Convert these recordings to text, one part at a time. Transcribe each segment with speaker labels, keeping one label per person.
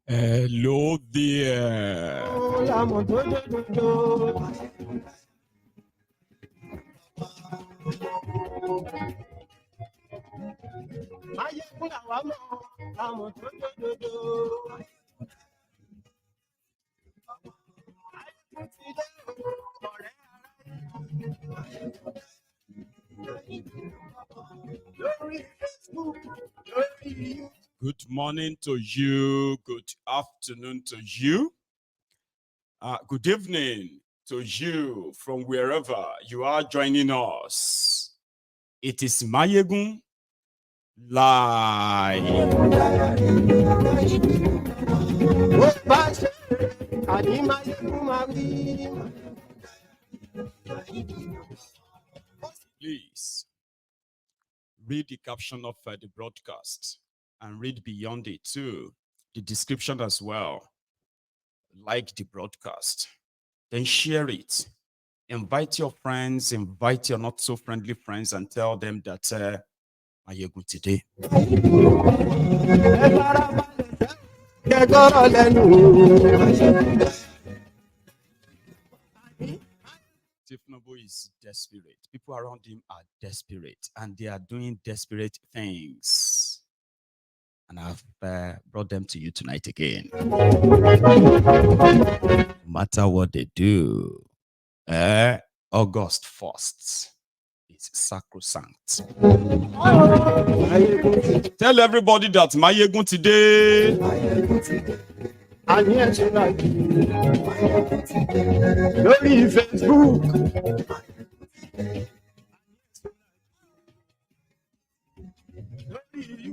Speaker 1: Hello there. Good morning to you. Good afternoon to you. Good evening to you from wherever you are joining us. It is Mayegun live. Please read the caption of the broadcast and read beyond it too, the description as well. Like the broadcast, then share it. Invite your friends, invite your not so friendly friends, and tell them that Mayegun today. Tinubu is desperate. People around him are desperate, and they are doing desperate things. And I've brought them to you tonight again. No matter what they do, August 1st is sacrosanct. Tell everybody that Mayegun today. And yes, like Facebook.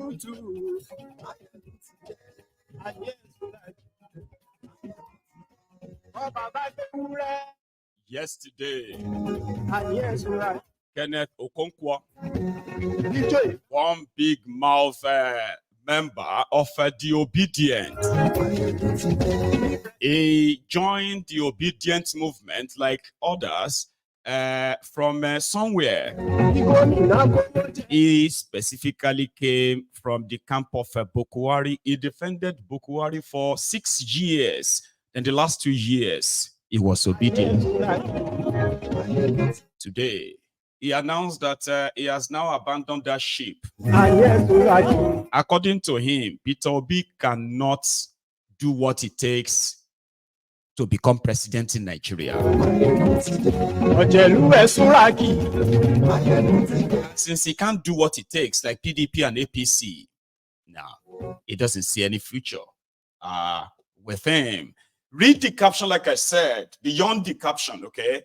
Speaker 1: YouTube. And yes, like yesterday. And yes, right. Kenneth Okonkwo, one big mouth member of the Obedient. He joined the Obedient movement like others from somewhere. He specifically came from the camp of Bokwari. He defended Bokwari for 6 years. In the last 2 years, he was obedient. Today, he announced that he has now abandoned that ship. According to him, Peter Obi cannot do what it takes to become president in Nigeria. Since he can't do what it takes, like PDP and APC, now he doesn't see any future with him. Read the caption, like I said, beyond the caption, okay?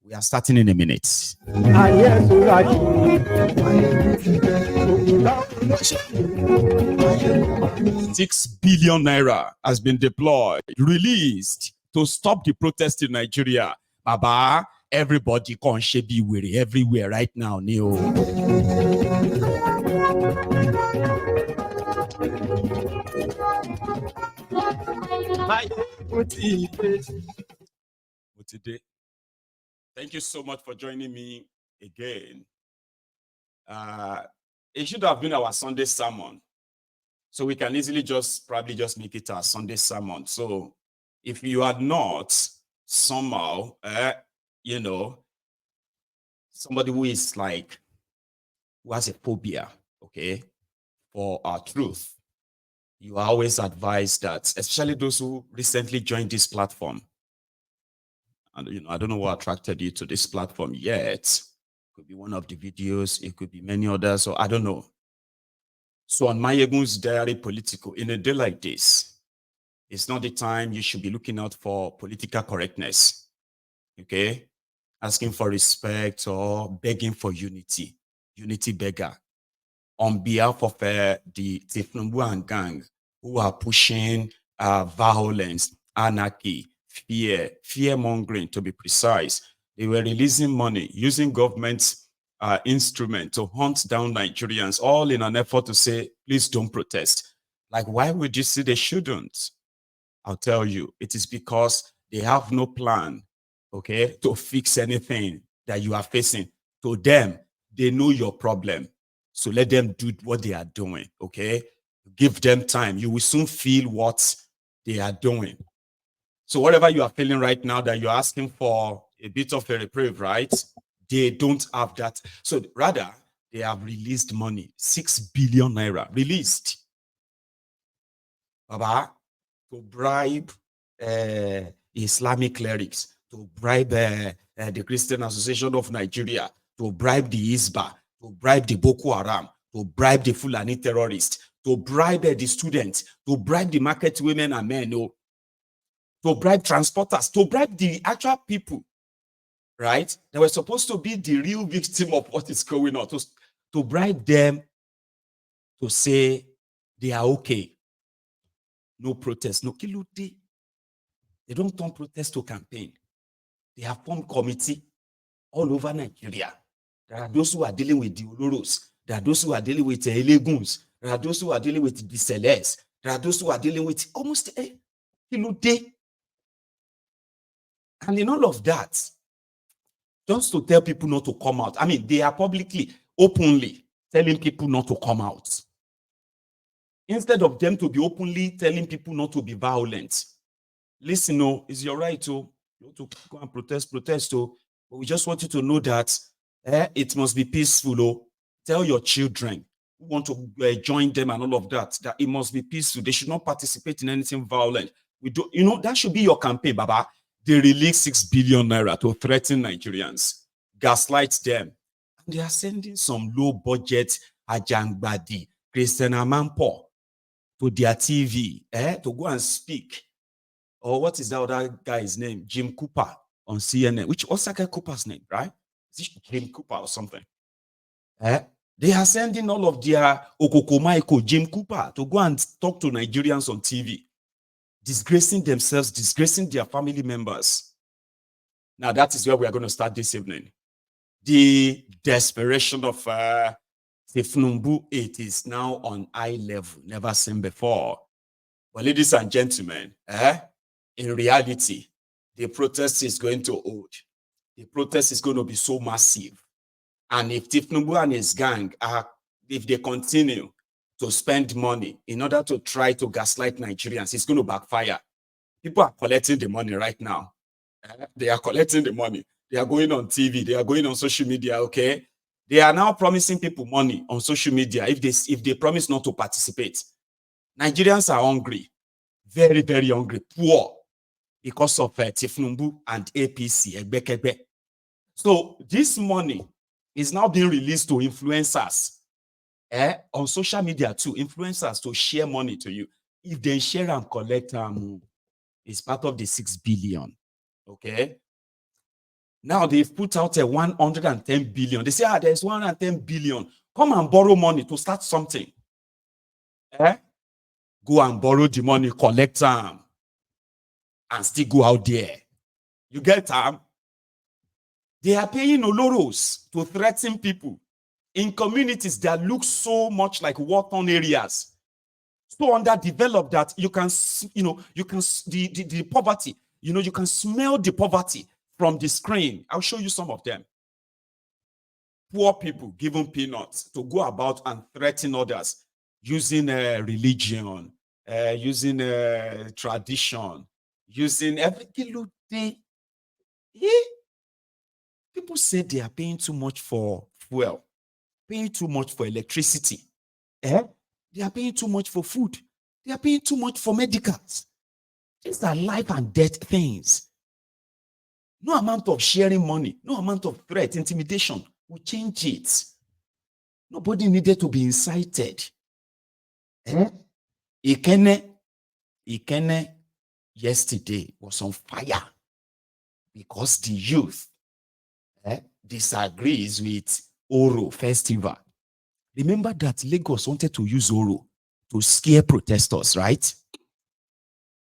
Speaker 1: We are starting in a minute. 6 billion naira has been deployed, released to stop the protest in Nigeria. Baba, everybody can be weary everywhere right now, Neo. Today. Thank you so much for joining me again. It should have been our Sunday sermon. So we can easily probably just make it our Sunday sermon. So if you are not somehow, somebody who is like, who has a phobia, okay, for our truth, you are always advised that, especially those who recently joined this platform, and I don't know what attracted you to this platform yet. It could be one of the videos, it could be many others, so I don't know. So on Mayegun's Diary Political, in a day like this, it's not the time you should be looking out for political correctness, okay? Asking for respect or begging for unity beggar. On behalf of the Tinubu and gang who are pushing violence, anarchy, fear-mongering, to be precise. They were releasing money, using government's instrument to hunt down Nigerians, all in an effort to say, please don't protest. Like, why would you say they shouldn't? I'll tell you, it is because they have no plan okay, to fix anything that you are facing. To them, they know your problem. So let them do what they are doing, okay? Give them time. You will soon feel what they are doing. So whatever you are feeling right now that you're asking for a bit of a reprieve, right? They don't have that. So rather, they have released money, 6 billion naira released, Baba, to bribe Islamic clerics, to bribe the Christian Association of Nigeria, to bribe the Isba, to bribe the Boko Haram, to bribe the Fulani terrorists, to bribe the students, to bribe the market women and men, to bribe transporters, to bribe the actual people, right? They were supposed to be the real victim of what is going on, to bribe them to say they are okay. No protest, no kilode. They don't turn protest to campaign. They have formed committee all over Nigeria. There are those who are dealing with the Oloros. There are those who are dealing with the Eleguns. There are those who are dealing with the Celeste. There are those who are dealing with almost kilode. And in all of that, just to tell people not to come out. I mean, they are publicly, openly telling people not to come out. Instead of them to be openly telling people not to be violent. Listen, no, it's your right to go and protest. But we just want you to know that it must be peaceful. Tell your children who want to join them and all of that it must be peaceful. They should not participate in anything violent. We do, that should be your campaign, Baba. They release 6 billion naira to threaten Nigerians, gaslight them. And they are sending some low budget Ajangbadi, Christian Amanpo to their TV to go and speak. Or what is that other guy's name? Jim Cooper on CNN. What's that guy Cooper's name, right? Is it Jim Cooper or something? They are sending all of their Okokomaiko, Jim Cooper, to go and talk to Nigerians on TV, disgracing themselves, disgracing their family members. Now, that is where we are going to start this evening. The desperation of Tinubu, it is now on high level, never seen before. But ladies and gentlemen, in reality, the protest is going to hold. The protest is going to be so massive. And if Tinubu and his gang if they continue to spend money in order to try to gaslight Nigerians, it's going to backfire. People are collecting the money right now. They are collecting the money. They are going on TV. They are going on social media, okay? They are now promising people money on social media if they promise not to participate. Nigerians are hungry, very, very hungry, poor, because of Tinubu and APC. So this money is now being released to influencers on social media too, influencers to share money to you. If they share and collect, it's part of the 6 billion. Okay. Now they've put out a 110 billion. They say, there's 110 billion. Come and borrow money to start something. Go and borrow the money, collect them, and still go out there. You get them? They are paying Oloros to threaten people in communities that look so much like war-torn areas, so underdeveloped that you can, the poverty, you can smell the poverty from the screen. I'll show you some of them. Poor people given peanuts to go about and threaten others using religion, using tradition, using every kilo day. People say they are paying too much for fuel, paying too much for electricity. They are paying too much for food. They are paying too much for medicals. These are life and death things. No amount of sharing money, no amount of threat, intimidation will change it. Nobody needed to be incited. Ikene yesterday was on fire because the youth disagrees with Oro Festival. Remember that Lagos wanted to use Oro to scare protesters, right?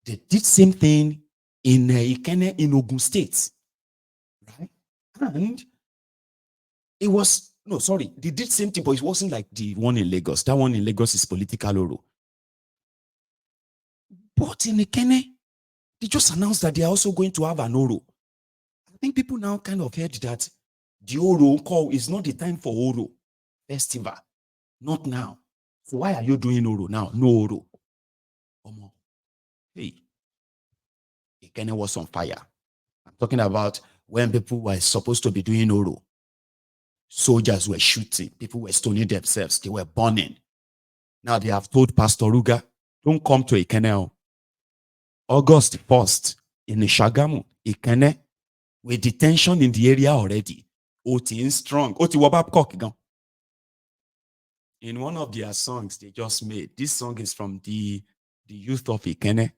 Speaker 1: They did same thing in Ikene in Ogun State, right? And it was, no, sorry, they did same thing, but it wasn't like the one in Lagos. That one in Lagos is political Oro. But in Ikene, they just announced that they are also going to have an Oro. I think people now kind of heard that the Oro call is not the time for Oro festival. Not now. So why are you doing Oro now? No Oro. Hey, Ikene was on fire. I'm talking about when people were supposed to be doing Oro. Soldiers were shooting. People were stoning themselves. They were burning. Now they have told Pastor Ruga, don't come to Ikene. August 1st in Shagamu, Ikene, with detention in the area already. Oti strong. Oti wabab. In one of their songs they just made, this song is from the youth of Ikene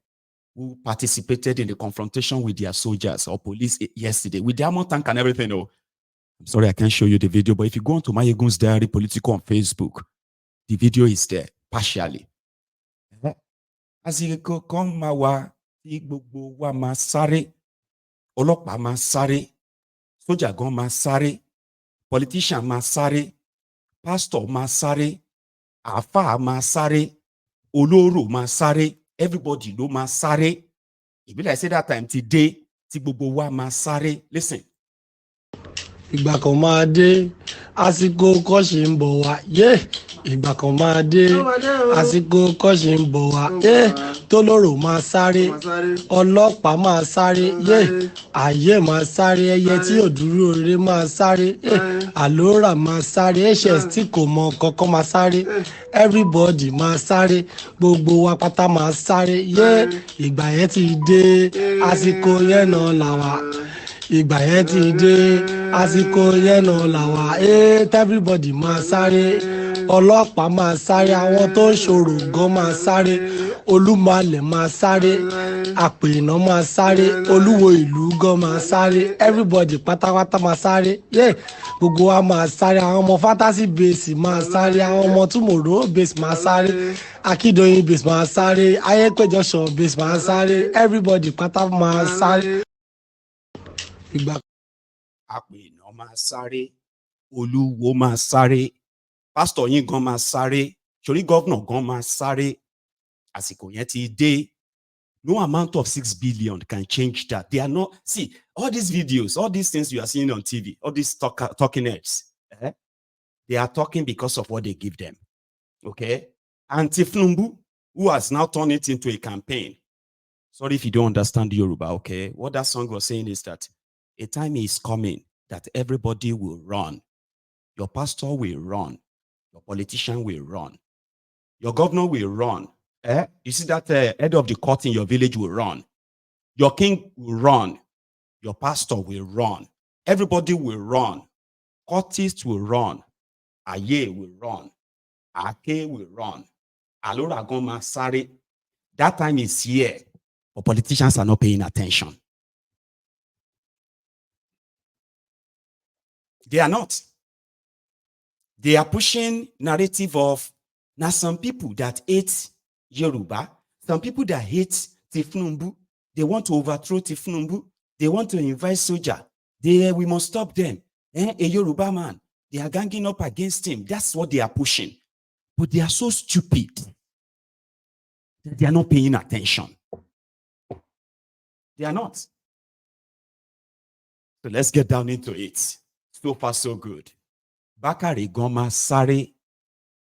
Speaker 1: who participated in the confrontation with their soldiers or police yesterday with their tank and everything. Oh, I'm sorry I can't show you the video, but if you go on to Mayegun's Diary Political on Facebook, the video is there partially. Àsìkò kan máa wà tí gbogbo wa máa sáré, ọlọ́pàá máa sáré, sójà gan máa sáré, politician máa sáré, pastor máa sáré, àáfàá máa sáré, olóró máa sáré, everybody ló máa sáré. It be like say that time ti dé tí gbogbo wa máa sáré. Listen.
Speaker 2: Ìgbà kan máa dé, àsìkò kan ṣì ń bọ̀ wá. Ìgbà kan máa dé, àsìkò kan ṣì ń bọ̀ wá. Tólóró máa sáré, ọlọ́pàá máa sáré. Ayé máa sáré, ẹyẹ tí ò dúró rere máa sáré. Àlórà máa sáré, HS tí kò mọ kankan máa sáré. Everybody máa sáré, gbogbo wa pátá máa sáré. Ìgbà yẹn ti dé, àsìkò yẹn náà là wá. Ìgbà yẹn ti dé, àsìkò yẹn náà là wá. Everybody máa sáré, ọlọ́pàá máa sáré, àwọn tó ń ṣòro gan máa sáré, olúmọlẹ̀ máa sáré, àpènà máa sáré, olúwo ìlú gan máa sáré, everybody pátápátá máa sáré. Gbogbo wa máa sáré, àwọn ọmọ fantasy base máa sáré, àwọn ọmọ tomorrow base máa sáré, akíndòyìn base máa sáré, ayépéjọ ṣọ base máa sáré, everybody pátá máa sáré.
Speaker 1: Àpènà máa sáré, olúwo máa sáré, pastor yín gan máa sáré, torí governor gan máa sáré. Àsìkò yẹn ti dé. No amount of 6 billion can change that. They are not, see, all these videos, all these things you are seeing on TV, all these talking heads, they are talking because of what they give them. Okay? And Tinubu, who has now turned it into a campaign. Sorry if you don't understand Yoruba, okay? What that song was saying is that a time is coming that everybody will run. Your pastor will run. Your politician will run. Your governor will run. You see that head of the court in your village will run. Your king will run. Your pastor will run. Everybody will run. Courtists will run. Aye will run. Ake will run. Alora goma sare. That time is here. But politicians are not paying attention. They are not. They are pushing narrative of now some people that hate Yoruba, some people that hate Tinubu, they want to overthrow Tinubu, they want to invite soldier. We must stop them. A Yoruba man, they are ganging up against him. That's what they are pushing. But they are so stupid that they are not paying attention. They are not. So let's get down into it. So far, so good. Bakari Goma Sari,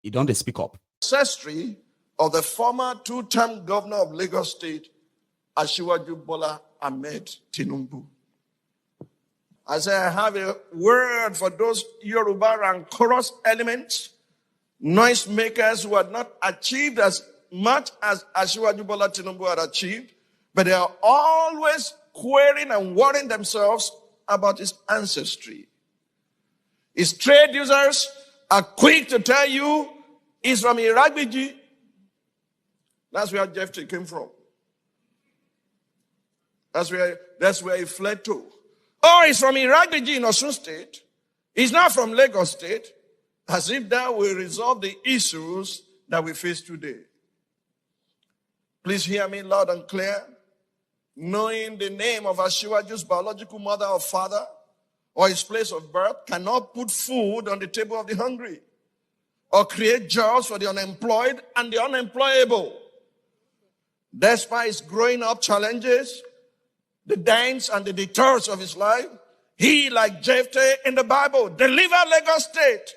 Speaker 1: he don't speak up.
Speaker 3: Ancestry of the former two-term governor of Lagos State, Asiwaju Bola Ahmed Tinubu. I say I have a word for those Yoruba and chorus elements, noise makers who had not achieved as much as Asiwaju Bola Tinubu had achieved, but they are always querying and worrying themselves about his ancestry. His trade users are quick to tell you he's from Iragbiji. That's where Jeff came from. That's where he fled to. Oh, he's from Iragbiji in Osun State. He's not from Lagos State. As if that will resolve the issues that we face today. Please hear me loud and clear. Knowing the name of Asiwaju's biological mother or father or his place of birth cannot put food on the table of the hungry or create jobs for the unemployed and the unemployable. Despite his growing up challenges, the dents and the detours of his life, He, like Jephthah in the Bible, delivered Lagos State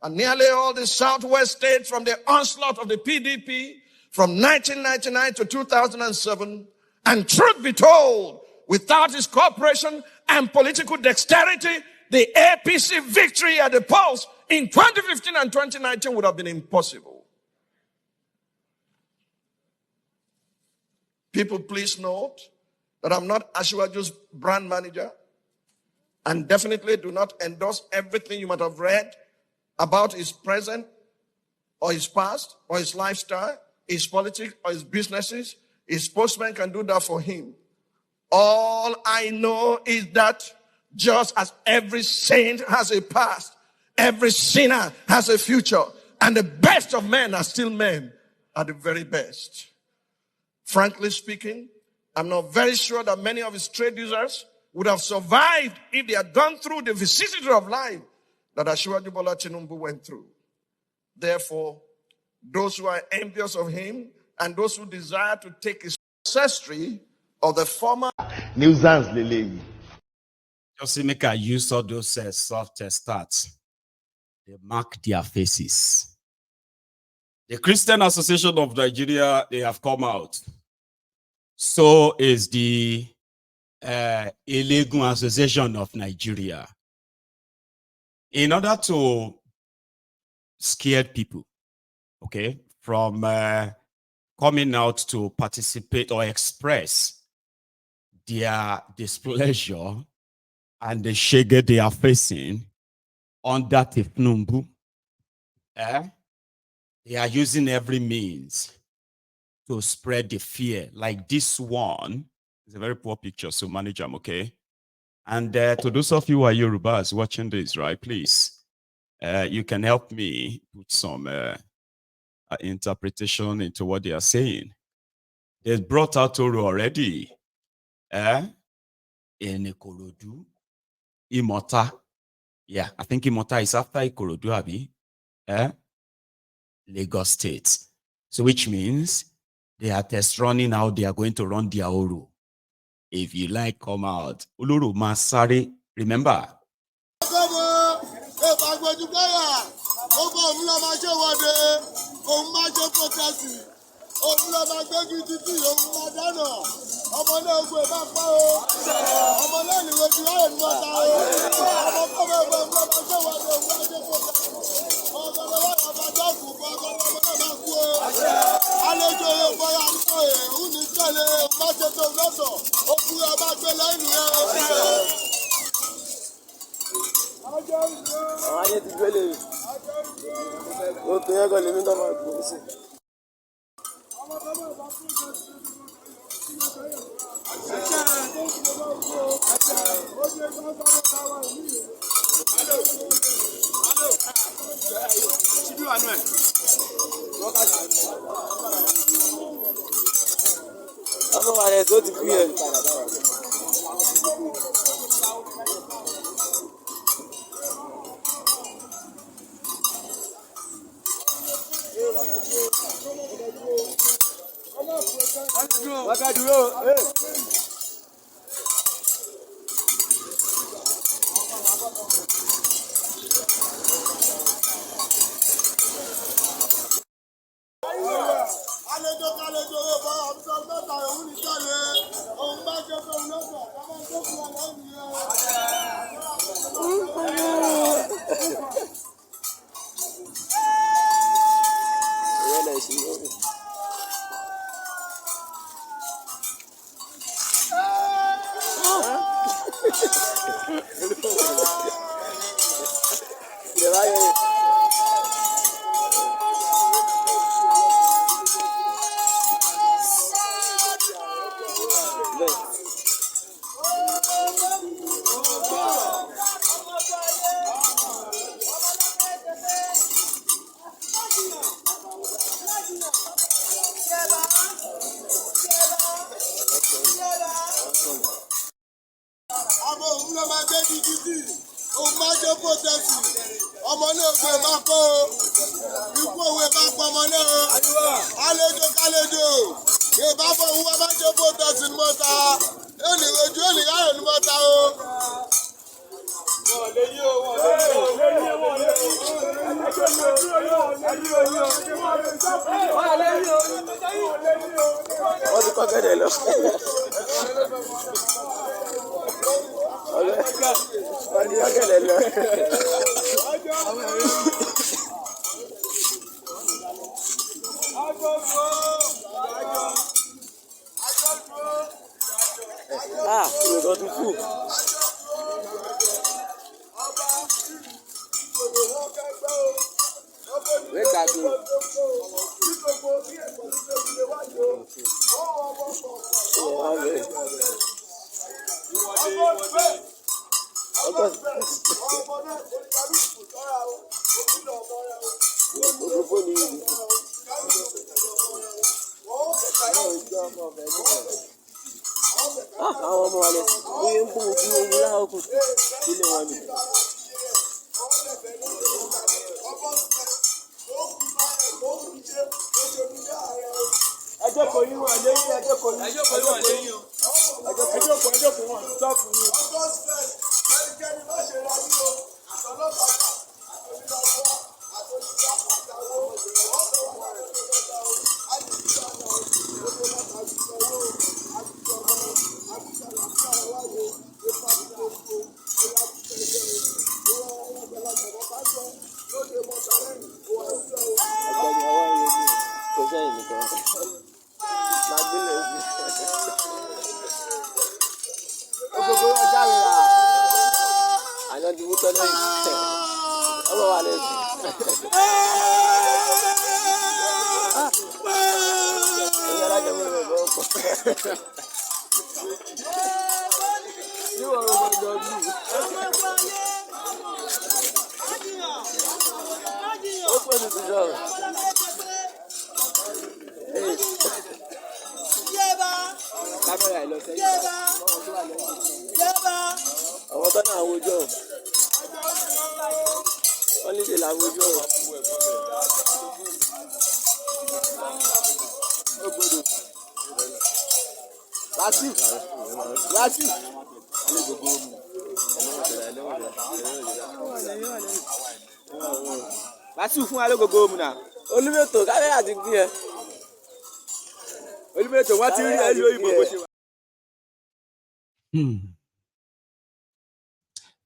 Speaker 3: and nearly all the southwest states from the onslaught of the PDP from 1999 to 2007. And truth be told, without his cooperation and political dexterity, the APC victory at the polls in 2015 and 2019 would have been impossible. People, please note that I'm not Asiwaju's brand manager and definitely do not endorse everything you might have read about his present or his past or his lifestyle, his politics or his businesses. His spokesman can do that for him. All I know is that just as every saint has a past, every sinner has a future, and the best of men are still men at the very best. Frankly speaking, I'm not very sure that many of his trade users would have survived if they had gone through the vicissitude of life that Asiwaju Bola Tinubu went through. Therefore, those who are envious of him and those who desire to take his ancestry of the former
Speaker 1: just make a use of those soft starts. They mark their faces. The Christian Association of Nigeria, they have come out. So is the Illegal Association of Nigeria. In order to scare people, okay, from coming out to participate or express their displeasure and the shege they are facing under Tinubu, they are using every means to spread the fear. Like this one, it's a very poor picture, so manage them, okay? And to those of you who are Yorubas watching this, right, please, you can help me put some interpretation into what they are saying. They brought out Oro already. In Ikorodu, Imota. Yeah, I think Imota is after Ikorodu, Abi. Lagos State. So which means they are test running out, they are going to run their Oro. If you like, come out. Uluru Masari, remember.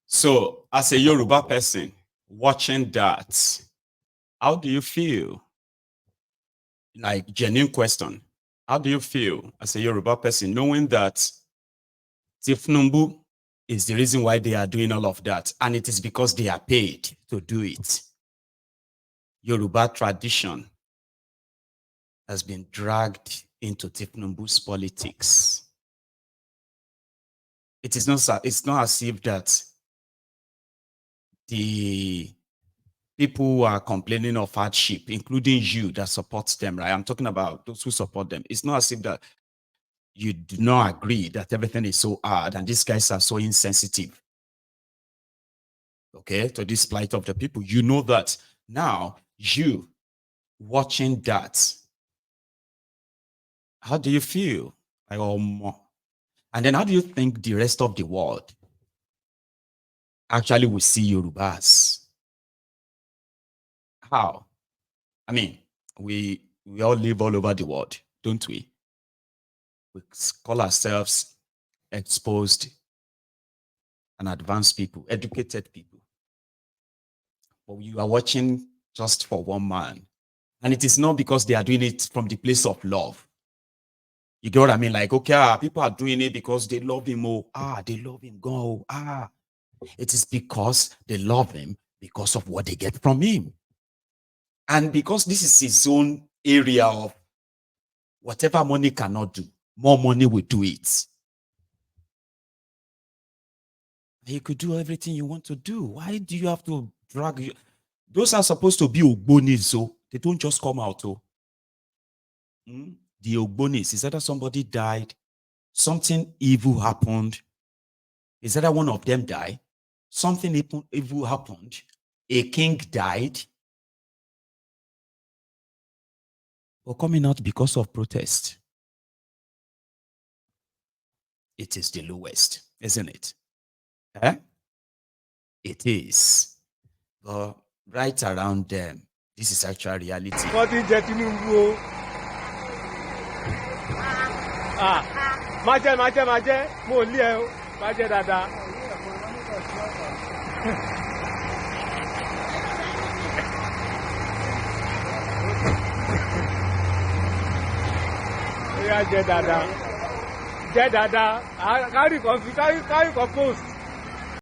Speaker 1: So, as a Yoruba person watching that, how do you feel? Like, genuine question. How do you feel as a Yoruba person knowing that Tinubu is the reason why they are doing all of that, and it is because they are paid to do it? Yoruba tradition has been dragged into Tinubu's politics. It's not as if that the people who are complaining of hardship, including you that supports them, right? I'm talking about those who support them. It's not as if that you do not agree that everything is so hard and these guys are so insensitive, okay, to this plight of the people. You know that. Now, you watching that, how do you feel? Like, and then how do you think the rest of the world actually will see Yorubas? How? I mean, we all live all over the world, don't we? We call ourselves exposed and advanced people, educated people. But you are watching just for one man. And it is not because they are doing it from the place of love. You get what I mean? Like, okay, people are doing it because they love him. They love him. Go. It is because they love him because of what they get from him. And because this is his own area of whatever money cannot do, more money will do it. You could do everything you want to do. Why do you have to drag you? Those are supposed to be ogbonis, so they don't just come out. The ogbonis is either somebody died, something evil happened. Is either one of them died, something evil happened, a king died, or coming out because of protest. It is the lowest, isn't it? It is. But right around them, this is actual reality.
Speaker 4: Má jẹ́ mo ò lé ẹ o, má jẹ́ dáadáa. Ó yá jẹ́ dáadáa. Carry post.